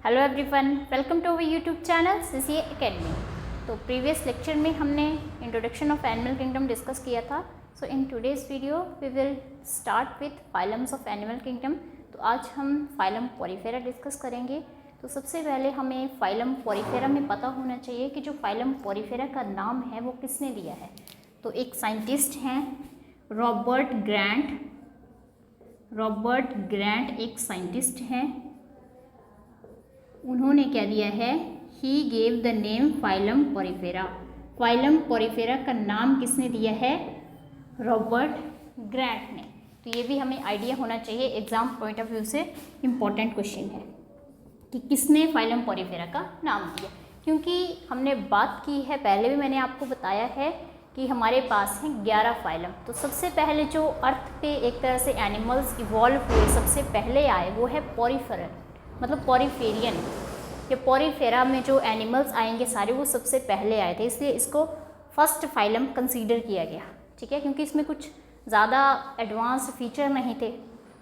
Hello everyone, welcome to our YouTube channel CCA academy. तो previous lecture में हमने introduction of animal kingdom discuss किया था। So in today's video we will start with phylums of animal kingdom. तो आज हम phylum Porifera discuss करेंगे। तो सबसे पहले हमें फाइलम पॉरीफेरा में पता होना चाहिए कि जो फाइलम पॉरीफेरा का नाम है वो किसने दिया है। तो एक साइंटिस्ट हैं रॉबर्ट ग्रैंट एक साइंटिस्ट हैं। उन्होंने क्या दिया है, he gave the name phylum Porifera. Phylum Porifera का नाम किसने दिया है, रॉबर्ट ग्रैंट ने। तो ये भी हमें आइडिया होना चाहिए, एग्जाम पॉइंट ऑफ व्यू से इम्पॉर्टेंट क्वेश्चन है कि किसने फाइलम पॉरीफेरा का नाम दिया। क्योंकि हमने बात की है, पहले भी मैंने आपको बताया है कि हमारे पास हैं 11 फाइलम। तो सबसे पहले जो अर्थ पे एक तरह से एनिमल्स इवॉल्व हुए, सबसे पहले आए वो है पॉरीफेरन, मतलब पॉरीफेरियन। ये पॉरीफेरा में जो एनिमल्स आएंगे सारे वो सबसे पहले आए थे, इसलिए इसको फर्स्ट फाइलम कंसीडर किया गया। ठीक है, क्योंकि इसमें कुछ ज़्यादा एडवांस फीचर नहीं थे।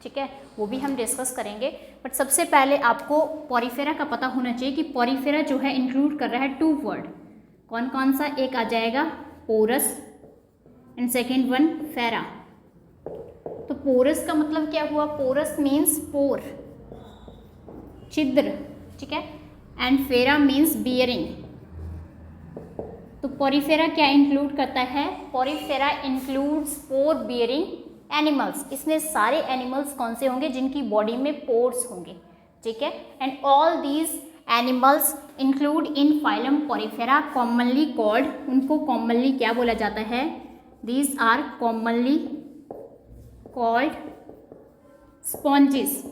ठीक है, वो भी हम डिस्कस करेंगे। बट सबसे पहले आपको पॉरीफेरा का पता होना चाहिए कि पॉरीफेरा जो है इंक्लूड कर रहा है 2 वर्ड। कौन कौन सा, एक आ जाएगा पोरस एंड सेकेंड वन फेरा। तो पोरस का मतलब क्या हुआ, पोरस मीन्स पोर, छिद्र। ठीक है, एंड फेरा मीन्स बियरिंग। तो पॉरीफेरा क्या इंक्लूड करता है, पॉरीफेरा इंक्लूड्स पोर बियरिंग एनिमल्स। इसमें सारे एनिमल्स कौन से होंगे, जिनकी बॉडी में पोर्स होंगे। ठीक है, and all these animals include in phylum porifera commonly called, उनको कॉमनली क्या बोला जाता है, these are commonly called sponges.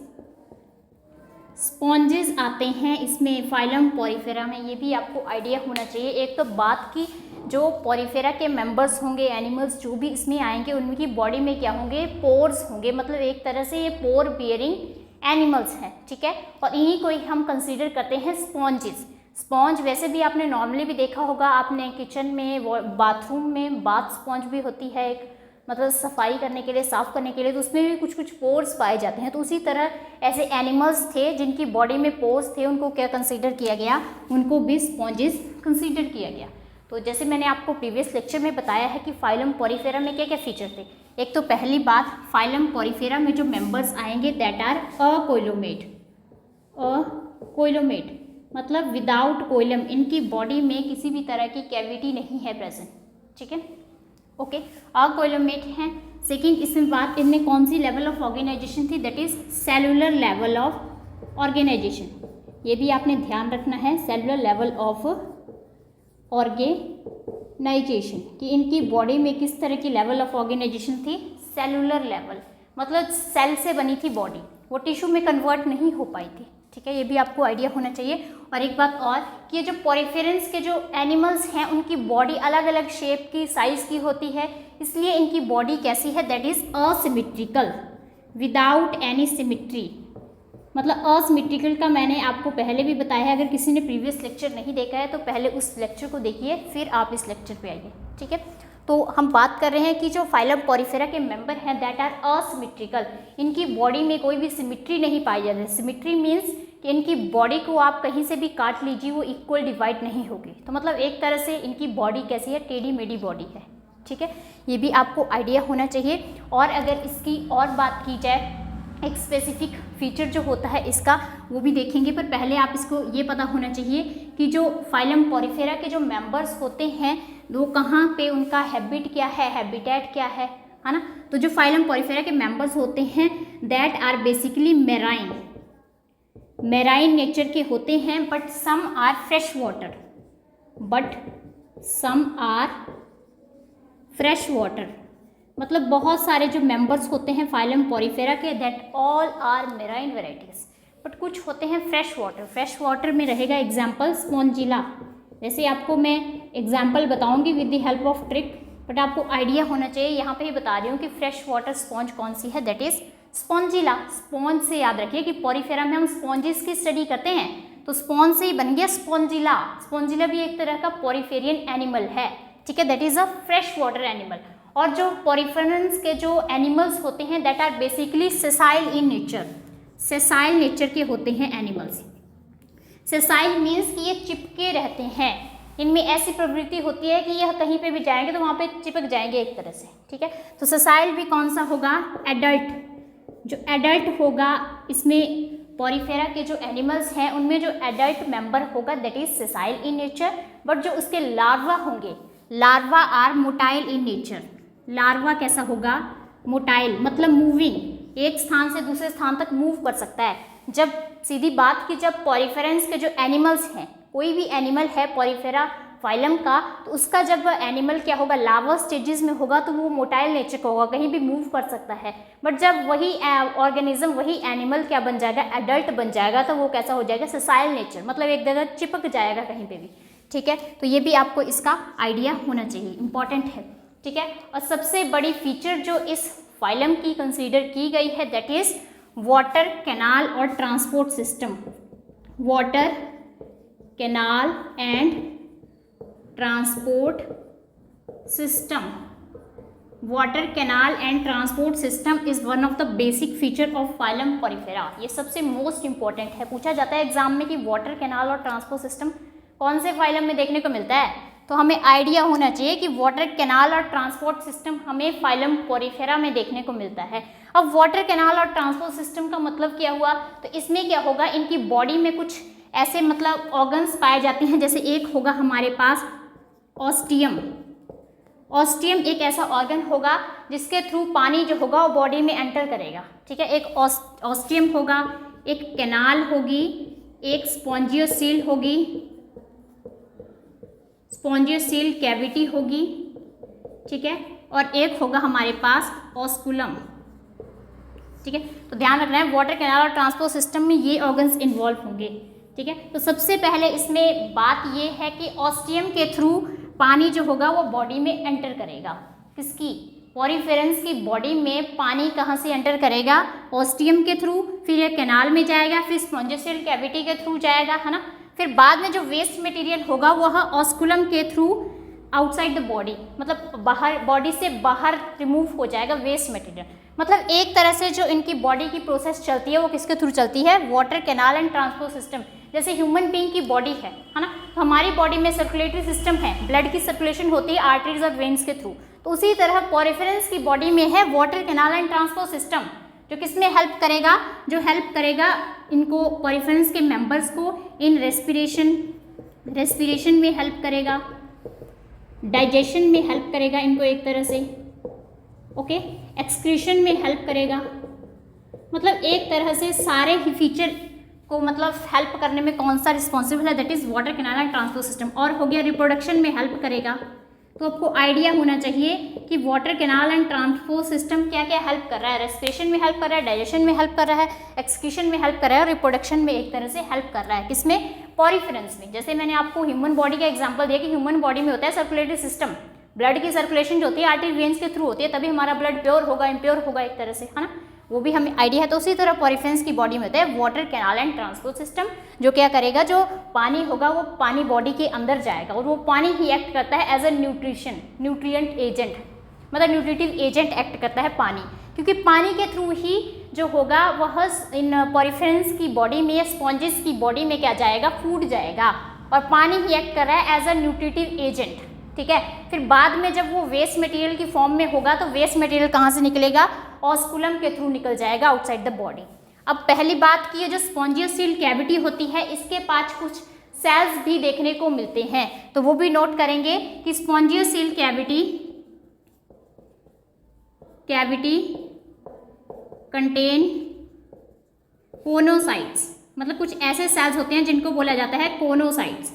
Sponges आते हैं इसमें फाइलम पॉरीफेरा में, ये भी आपको आइडिया होना चाहिए। एक तो बात की जो पॉरीफेरा के मेंबर्स होंगे, एनिमल्स जो भी इसमें आएंगे उनकी बॉडी में क्या होंगे, पोर्स होंगे। मतलब एक तरह से ये पोर बियरिंग एनिमल्स हैं। ठीक है, और इन्हीं को ही हम कंसीडर करते हैं स्पॉन्जेस। स्पॉन्ज वैसे भी आपने नॉर्मली भी देखा होगा, आपने किचन में, बाथरूम में बाथ स्पॉन्ज भी होती है एक, मतलब सफाई करने के लिए, साफ़ करने के लिए, तो उसमें भी कुछ कुछ पोर्स पाए जाते हैं। तो उसी तरह ऐसे एनिमल्स थे जिनकी बॉडी में पोर्स थे, उनको क्या कंसीडर किया गया, उनको भी स्पॉन्जेस कंसीडर किया गया। तो जैसे मैंने आपको प्रीवियस लेक्चर में बताया है कि फाइलम पॉरीफेरा में क्या क्या फीचर थे। एक तो पहली बात, फाइलम पॉरीफेरा में जो मेंबर्स आएंगे दैट आर अकोइलोमेट। अकोइलोमेट मतलब विदाउट कोइलम, इनकी बॉडी में किसी भी तरह की कैविटी नहीं है प्रेजेंट। ठीक है, ओके, अकोइलोमेट हैं। सेकेंड, इसमें बात, इनमें कौन सी लेवल ऑफ ऑर्गेनाइजेशन थी, that is cellular level of organization. ये भी आपने ध्यान रखना है, सेलुलर लेवल ऑफ ऑर्गेनाइजेशन, कि इनकी बॉडी में किस तरह की लेवल ऑफ ऑर्गेनाइजेशन थी, सेलुलर लेवल, मतलब सेल से बनी थी बॉडी, वो टिश्यू में कन्वर्ट नहीं हो पाई थी। ठीक है, ये भी आपको आइडिया होना चाहिए। और एक बात और कि ये जो पॉरीफेरेंस के जो एनिमल्स हैं उनकी बॉडी अलग अलग शेप की, साइज़ की होती है, इसलिए इनकी बॉडी कैसी है, that is asymmetrical, without any symmetry. मतलब असिमेट्रिकल का मैंने आपको पहले भी बताया है, अगर किसी ने प्रीवियस लेक्चर नहीं देखा है तो पहले उस लेक्चर को देखिए, फिर आप इस लेक्चर पे आइए। ठीक है, तो हम बात कर रहे हैं कि जो फाइलम पॉरीफेरा के मेंबर हैं दैट आर असिमेट्रिकल, इनकी बॉडी में कोई भी सिमेट्री नहीं पाई जाती है। सिमेट्री मीन्स कि इनकी बॉडी को आप कहीं से भी काट लीजिए वो इक्वल डिवाइड नहीं होगी। तो मतलब एक तरह से इनकी बॉडी कैसी है, टेढ़ी मेढ़ी बॉडी है। ठीक है, ये भी आपको आइडिया होना चाहिए। और अगर इसकी और बात की जाए, एक स्पेसिफिक फीचर जो होता है इसका, वो भी देखेंगे। पर पहले आप इसको ये पता होना चाहिए कि जो फाइलम पॉरीफेरा के जो मेंबर्स होते हैं वो कहाँ पे, उनका हैबिट क्या है, हैबिटेट क्या है ना। तो जो फाइलम पॉरीफेरा के मेंबर्स होते हैं that are basically marine nature के होते हैं, but some are fresh water, मतलब बहुत सारे जो मेंबर्स होते हैं फाइलम पॉरीफेरा के that all are marine varieties, but कुछ होते हैं फ्रेश वाटर में रहेगा एग्जाम्पल स्पॉन्जिला। वैसे आपको मैं एग्जाम्पल बताऊंगी with the help of trick, but आपको आइडिया होना चाहिए। यहाँ पे ही बता रही हूँ कि फ्रेश वाटर स्पॉन्ज कौन सी है, दैट इज स्पॉन्जिला। स्पॉन्ज से याद रखिए कि पॉरीफेरा में हम स्पॉन्जेस की स्टडी करते हैं, तो स्पॉन्ज से ही बन गया स्पॉन्जिला। स्पॉन्जिला भी एक तरह का पॉरीफेरियन एनिमल है। ठीक है, that is a fresh water animal. और जो पॉरीफेरेंस के जो एनिमल्स होते हैं that are basically sessile in nature, sessile nature के होते हैं एनिमल्स। सेसाइल मीन्स कि ये चिपके रहते हैं, इनमें ऐसी प्रवृत्ति होती है कि यह कहीं पे भी जाएंगे तो वहाँ पे चिपक जाएंगे एक तरह से, ठीक है। तो सेसाइल भी कौन सा होगा, एडल्ट, जो एडल्ट होगा इसमें पॉरीफेरा के जो एनिमल्स हैं उनमें जो एडल्ट मेंबर होगा that is sessile in nature, but जो उसके लार्वा होंगे, larva are motile in nature. Larva कैसा होगा, मोटाइल मतलब मूविंग, एक स्थान से दूसरे स्थान तक मूव कर सकता है। जब सीधी बात की, जब पॉरीफेरेंस के जो एनिमल्स हैं, कोई भी एनिमल है पॉरीफेरा फाइलम का, तो उसका जब एनिमल क्या होगा, लार्वा स्टेजेस में होगा तो वो मोटाइल नेचर का होगा, कहीं भी मूव कर सकता है। बट जब वही ऑर्गेनिज्म, वही एनिमल क्या बन जाएगा, एडल्ट बन जाएगा, तो वो कैसा हो जाएगा, सेसाइल नेचर, मतलब एक जगह चिपक जाएगा कहीं पे भी, ठीक है। तो ये भी आपको इसका आइडिया होना चाहिए, इंपॉर्टेंट है, ठीक है। और सबसे बड़ी फीचर जो इस फाइलम की कंसीडर की गई है दैट इज वाटर कैनाल और transport system. Water canal and transport system. Water canal and transport system is one of the basic feature of phylum Porifera. ये सबसे मोस्ट इंपॉर्टेंट है, पूछा जाता है एग्जाम में कि वाटर कैनाल और ट्रांसपोर्ट सिस्टम कौन से फाइलम में देखने को मिलता है, तो हमें आइडिया होना चाहिए कि वाटर कैनाल और ट्रांसपोर्ट सिस्टम हमें फाइलम पॉरीफेरा में देखने को मिलता है। अब वाटर कैनाल और ट्रांसपोर्ट सिस्टम का मतलब क्या हुआ, तो इसमें क्या होगा, इनकी बॉडी में कुछ ऐसे मतलब ऑर्गन्स पाए जाते हैं, जैसे एक होगा हमारे पास ऑस्टियम। ऑस्टियम एक ऐसा ऑर्गन होगा जिसके थ्रू पानी जो होगा वो बॉडी में एंटर करेगा, ठीक है। एक ऑस्टियम होगा, एक कैनाल होगी, एक स्पॉन्जियोसील होगी, स्पॉन्जियोसील कैविटी होगी, ठीक है, और एक होगा हमारे पास ऑस्कुलम, ठीक है। तो ध्यान रखना है वाटर कैनाल और ट्रांसपोर्ट सिस्टम में ये ऑर्गन्स इन्वॉल्व होंगे, ठीक है। तो सबसे पहले इसमें बात ये है कि ऑस्टियम के थ्रू पानी जो होगा वो बॉडी में एंटर करेगा, किसकी, पॉरीफेरेंस की बॉडी में पानी कहाँ से एंटर करेगा, ऑस्टियम के थ्रू, फिर ये कैनाल में जाएगा, फिर स्पॉन्जियोसील कैविटी के थ्रू जाएगा, है ना, फिर बाद में जो वेस्ट मटेरियल होगा वह ऑस्कुलम के थ्रू आउटसाइड द बॉडी, मतलब बाहर, बॉडी से बाहर रिमूव हो जाएगा वेस्ट मटेरियल। मतलब एक तरह से जो इनकी बॉडी की प्रोसेस चलती है वो किसके थ्रू चलती है, water canal and transport system. जैसे ह्यूमन बीइंग की बॉडी है ना, तो हमारी बॉडी में सर्कुलेटरी सिस्टम है, ब्लड की सर्कुलेशन होती है आर्टरीज और वेन्स के थ्रू, तो उसी तरह पॉरीफेरेंस की बॉडी में है water canal and transport system, जो किसमें हेल्प करेगा, जो हेल्प करेगा इनको पॉरीफेरेंस के मेंबर्स को इन रेस्पिरेशन में हेल्प करेगा, डाइजेशन में हेल्प करेगा इनको एक तरह से, ओके, एक्सक्रीशन में हेल्प करेगा, मतलब एक तरह से सारे ही फीचर को मतलब हेल्प करने में कौन सा रिस्पॉन्सिबल है, that is water canal and transport system. और हो गया रिप्रोडक्शन में हेल्प करेगा, तो आपको आइडिया होना चाहिए कि water canal and transport system क्या क्या हेल्प कर रहा है, रेस्पिरेशन में हेल्प कर रहा है, डाइजेशन में हेल्प कर रहा है, एक्सक्रीशन में हेल्प कर रहा है और रिप्रोडक्शन में एक तरह से हेल्प कर रहा है, किसमें, पॉरीफेरेंस में। जैसे मैंने आपको ह्यूमन बॉडी का एग्जांपल दिया कि ह्यूमन बॉडी में होता है सर्कुलेटरी सिस्टम, ब्लड की सर्कुलेशन जो होती है आर्टरी वेन्स के थ्रू होती है, तभी हमारा ब्लड प्योर होगा, इम्प्योर होगा एक तरह से, है ना, वो भी हमें आइडिया है। तो उसी तरह पॉरीफेरेंस की बॉडी में होता है water canal and transport system, जो क्या करेगा, जो पानी होगा वो पानी बॉडी के अंदर जाएगा और वो पानी ही एक्ट करता है एज ए न्यूट्रिएंट एजेंट, मतलब न्यूट्रिटिव एजेंट एक्ट करता है पानी, क्योंकि पानी के थ्रू ही जो होगा वह इन पॉरीफेरेंस की बॉडी में या स्पॉन्जेस की बॉडी में क्या जाएगा, फूड जाएगा, और पानी ही एक्ट कर रहा है एज अ न्यूट्रिटिव एजेंट, ठीक है। फिर बाद में जब वो वेस्ट मटेरियल की फॉर्म में होगा तो वेस्ट मटेरियल कहाँ से निकलेगा, ऑस्कुलम के थ्रू निकल जाएगा आउटसाइड द बॉडी। अब पहली बात की, जो स्पॉन्जियोसील कैविटी होती है इसके पास कुछ सेल्स भी देखने को मिलते हैं, तो वो भी नोट करेंगे कि स्पॉन्जियोसील कैविटी कंटेन कोनोसाइट्स, मतलब कुछ ऐसे सेल्स होते हैं जिनको बोला जाता है कोनोसाइट्स।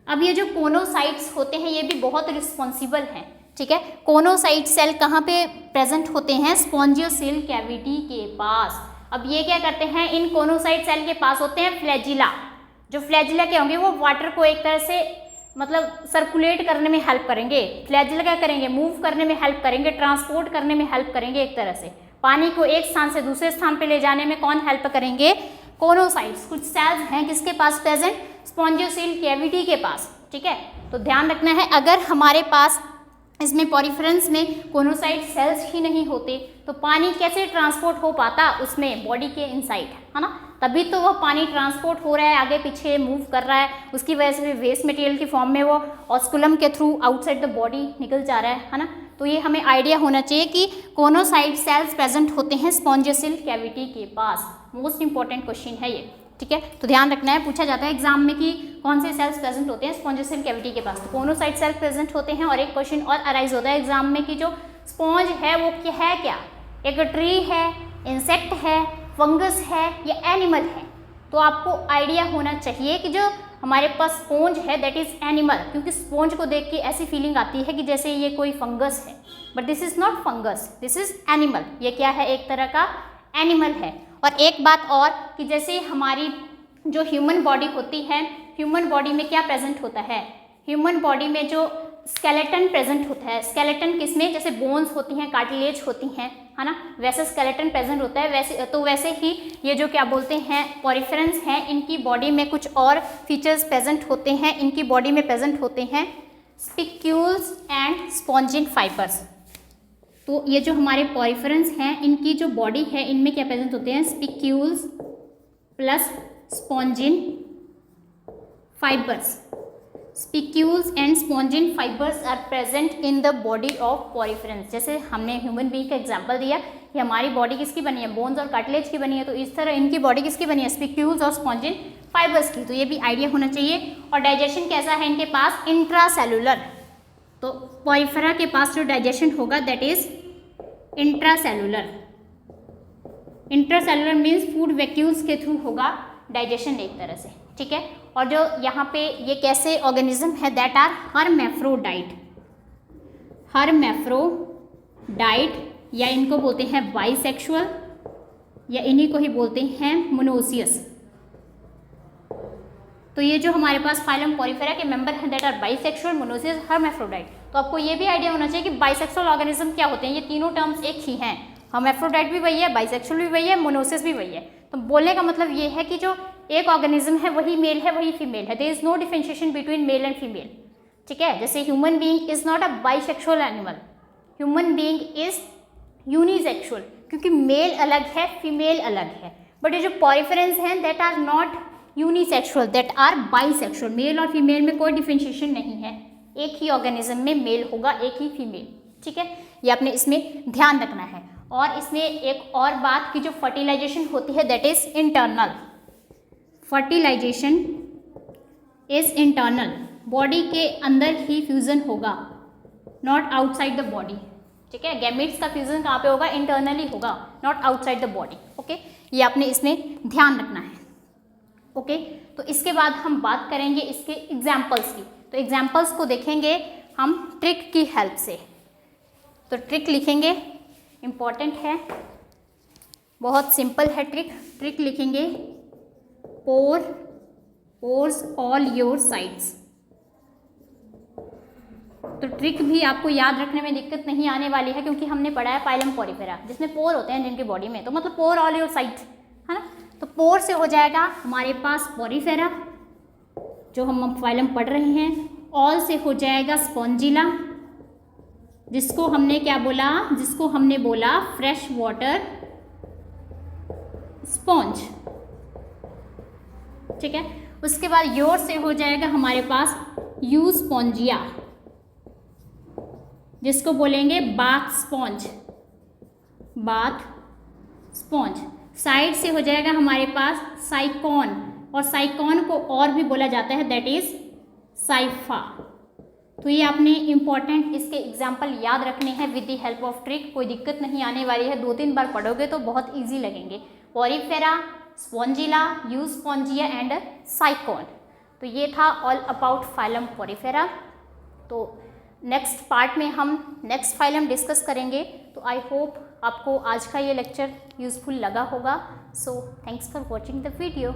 अब ये जो कोनोसाइट्स होते हैं ये भी बहुत रिस्पॉन्सिबल हैं, ठीक है। कोनोसाइट सेल कहाँ पे प्रेजेंट होते हैं, स्पॉन्जियोसील कैविटी के पास। अब ये क्या करते हैं, इन कोनोसाइट सेल के पास होते हैं फ्लैजिला, जो फ्लैजिला क्या होंगे, वो वाटर को एक तरह से मतलब सर्कुलेट करने में हेल्प करेंगे। फ्लैजिला क्या करेंगे, मूव करने में हेल्प करेंगे, ट्रांसपोर्ट करने में हेल्प करेंगे, एक तरह से पानी को एक स्थान से दूसरे स्थान पे ले जाने में कौन हेल्प करेंगे, कोनोसाइट्स। कुछ सेल्स हैं किसके पास प्रेजेंट, स्पॉन्जियोसील कैविटी के पास, ठीक है। तो ध्यान रखना है, अगर हमारे पास इसमें पॉरीफेरेंस में कोनोसाइट सेल्स ही नहीं होते तो पानी कैसे ट्रांसपोर्ट हो पाता उसमें बॉडी के इनसाइड, है ना। तभी तो वो पानी ट्रांसपोर्ट हो रहा है, आगे पीछे मूव कर रहा है, उसकी वजह से वेस्ट मटेरियल की फॉर्म में वो ऑस्कुलम के थ्रू आउटसाइड द बॉडी निकल जा रहा है ना। तो ये हमें आइडिया होना चाहिए कि कोनोसाइट सेल्स प्रेजेंट होते हैं स्पॉन्जियोसिल कैविटी के पास। मोस्ट इंपॉर्टेंट क्वेश्चन है ये, ठीक है। तो ध्यान रखना है, पूछा जाता है एग्जाम में कि कौन से सेल्स प्रेजेंट होते हैं स्पॉन्जियोसिल कैविटी के पास, तो कोनोसाइट सेल्स प्रेजेंट होते हैं। और एक क्वेश्चन और अराइज होता है एग्जाम में कि जो स्पॉन्ज है वो क्या है, क्या एक ट्री है, इंसेक्ट है, फंगस है या एनिमल है। तो आपको आइडिया होना चाहिए कि जो हमारे पास स्पॉन्ज है दैट इज एनिमल, क्योंकि स्पॉन्ज को देख के ऐसी फीलिंग आती है कि जैसे ये कोई फंगस है, but this is not fungus, this is animal. ये क्या है, एक तरह का एनिमल है। और एक बात और कि जैसे हमारी जो ह्यूमन बॉडी होती है, ह्यूमन बॉडी में क्या प्रेजेंट होता है, ह्यूमन बॉडी में जो स्केलेटन प्रेजेंट होता है। स्केलेटन किसमें, जैसे बोन्स होती हैं, कार्टिलेज होती हैं, है ना, वैसे स्केलेटन प्रेजेंट होता है। वैसे ही ये जो क्या बोलते हैं पॉरीफेरेंस हैं, इनकी बॉडी में कुछ और फीचर्स प्रेजेंट होते हैं, इनकी बॉडी में प्रेजेंट होते हैं स्पिक्यूल्स एंड स्पॉन्जिन फाइबर्स। तो ये जो हमारे पॉरीफेरेंस हैं, इनकी जो बॉडी है, इनमें क्या प्रेजेंट होते हैं, spicules plus spongin fibres. Spicules and spongin fibers are present in the body of poriferans। जैसे हमने ह्यूमन बीइंग का एग्जांपल दिया कि हमारी बॉडी किसकी बनी है, बोन्स और कार्टिलेज की बनी है, तो इस तरह इनकी बॉडी किसकी बनी है, स्पिक्यूल्स और स्पॉन्जिन फाइबर्स की। तो ये भी आइडिया होना चाहिए। और डाइजेशन कैसा है इनके पास, इंट्रासेलुलर। तो पॉरीफेरा के पास जो डाइजेशन होगा that is intracellular. Intracellular means food vacuoles के थ्रू होगा डाइजेशन एक तरह से, ठीक है। और जो यहाँ पे ये कैसे ऑर्गेनिज्म है, दैट आर हर्मैफ्रोडाइट। हर्मैफ्रोडाइट या इनको बोलते हैं बाइसेक्सुअल, या इन्हीं को ही बोलते हैं मोनोसियस। तो ये जो हमारे पास फाइलम पॉरीफेरा के मेंबर हैं दैट आर बाइसेक्सुअल, मोनोसियस, हर्मैफ्रोडाइट। तो आपको ये भी आइडिया होना चाहिए कि बाइसेक्सुअल ऑर्गेनिज्म क्या होते हैं। ये तीनों टर्म्स एक ही हैं, हर्मैफ्रोडाइट भी वही है, बाइसेक्सुअल भी वही है, मोनोसियस भी वही है। तो बोलने का मतलब ये है कि जो एक ऑर्गेनिज्म है वही मेल है वही फीमेल है, there is no differentiation between male and female, ठीक है। जैसे human being is not a bisexual animal, human being is unisexual, क्योंकि मेल अलग है फीमेल अलग है। बट ये जो पॉरीफेरेंस हैं that are not unisexual, that are bisexual. Male और फीमेल में कोई डिफरेंशिएशन नहीं है, एक ही ऑर्गेनिज्म में मेल होगा, एक ही फीमेल, ठीक है। ये आपने इसमें ध्यान रखना है। और इसमें एक और बात कि जो फर्टिलाइजेशन होती है that is internal. Fertilization is internal, body के अंदर ही फ्यूजन होगा, नॉट आउटसाइड द बॉडी, ठीक है। गैमेट्स का फ्यूजन कहाँ पे होगा, इंटरनली होगा, not outside the body, okay. ये आपने इसमें ध्यान रखना है, ओके। तो इसके बाद हम बात करेंगे इसके एग्जाम्पल्स की। तो एग्जाम्पल्स को देखेंगे हम ट्रिक की हेल्प से। तो ट्रिक लिखेंगे, इम्पॉर्टेंट है, बहुत सिंपल है ट्रिक। ट्रिक लिखेंगे पोर्स ऑल योर साइड्स। तो ट्रिक भी आपको याद रखने में दिक्कत नहीं आने वाली है, क्योंकि हमने पढ़ा है फाइलम पॉरीफेरा जिसमें पोर होते हैं जिनकी बॉडी में, तो मतलब पोर ऑल योर साइड्स, है ना। तो पोर से हो जाएगा हमारे पास पॉरीफेरा जो हम फाइलम पढ़ रहे हैं, ऑल से हो जाएगा स्पॉन्जिला, जिसको हमने क्या बोला, जिसको हमने बोला फ्रेश वाटर स्पॉन्ज, ठीक है। उसके बाद योर से हो जाएगा हमारे पास यूस्पॉन्जिया, जिसको बोलेंगे bath sponge, bath sponge. Side से हो जाएगा हमारे पास साइकॉन, और साइकॉन को और भी बोला जाता है दैट इज साइफा। तो ये आपने इंपॉर्टेंट इसके एग्जाम्पल याद रखने हैं with the help of trick, कोई दिक्कत नहीं आने वाली है, 2-3 बार पढ़ोगे तो बहुत इजी लगेंगे। Porifera, Spongilla, Euspongia and साइकॉन। तो ये था ऑल अबाउट फाइलम पॉरीफेरा। तो नेक्स्ट पार्ट में हम नेक्स्ट फाइलम डिस्कस करेंगे। तो आई होप आपको आज का ये लेक्चर यूज़फुल लगा होगा। So thanks for watching the video.